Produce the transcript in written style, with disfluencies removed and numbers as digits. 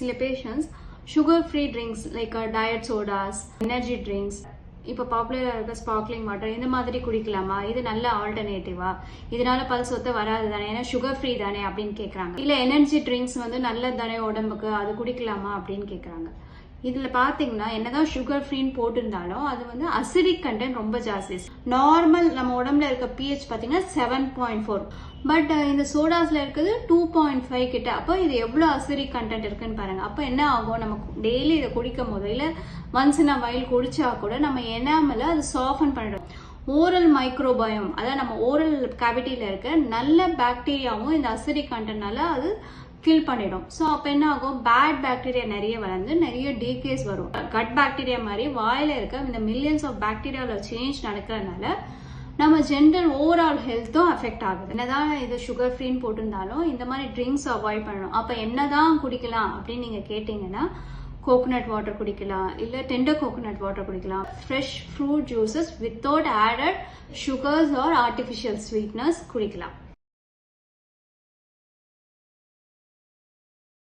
சில patients sugar free drinks like diet sodas, energy drinks, இப்போ பாப்புலராக இருக்க ஸ்பார்க்லிங் வாட்டர் இந்த மாதிரி குடிக்கலாமா, இது நல்ல ஆல்டர்னேட்டிவா, இதனால பல் சொத்தை வராது தானே, ஏன்னா சுகர் ஃப்ரீ தானே அப்படின்னு கேட்குறாங்க. இல்லை எனர்ஜி ட்ரிங்க்ஸ் வந்து நல்லது தானே உடம்புக்கு, அது குடிக்கலாமா அப்படின்னு கேட்குறாங்க. இதில் பார்த்தீங்கன்னா என்னதான் சுகர் ஃப்ரீன்னு போட்டிருந்தாலும் அது வந்து அசிடிக் கண்டென்ட் ரொம்ப ஜாஸ்தி. நார்மல் நம்ம உடம்புல இருக்க pH பார்த்தீங்கன்னா 7.4, பட் இந்த சோடாஸில் இருக்குது 2.5 கிட்ட. அப்போ இது எவ்வளோ அசிடிக் கண்டென்ட் இருக்குன்னு பாருங்க. அப்போ என்ன ஆகும், நம்ம டெய்லி இதை குடிக்கும் போது இல்லை ஒன்ஸ் இன் அ வைல் குடிச்சா கூட நம்ம எனாமலை அது சாஃபன் பண்ணிடும். ஓரல் மைக்ரோபயம், அதாவது நம்ம ஓரல் கேவிட்டியில் இருக்க நல்ல பாக்டீரியாவும் இந்த அசிடிக் கண்டென்ட்னால அது கில் பண்ணிடும். ஸோ அப்போ என்ன ஆகும், பேட் பாக்டீரியா நிறைய வளர்ந்து நிறைய டீகேஸ் வரும். கட் பாக்டீரியா மாதிரி வாயில இருக்க இந்த மில்லியன்ஸ் ஆஃப் பாக்டீரியாவில் சேஞ்ச் நடக்கிறதுனால நம்ம ஜென்ரல் ஓவரால் ஹெல்த்தும் அஃபெக்ட் ஆகுது. என்னதான் இது சுகர் ஃப்ரீன்னு போட்டிருந்தாலும் இந்த மாதிரி ட்ரிங்க்ஸ் அவாய்ட் பண்ணணும். அப்போ என்னதான் குடிக்கலாம் அப்படின்னு நீங்கள் கேட்டிங்கன்னா கோகோனட் வாட்டர் குடிக்கலாம், இல்லை டெண்டர் கோகோனட் வாட்டர் குடிக்கலாம், fresh fruit juices without added sugars R artificial sweetness குடிக்கலாம்.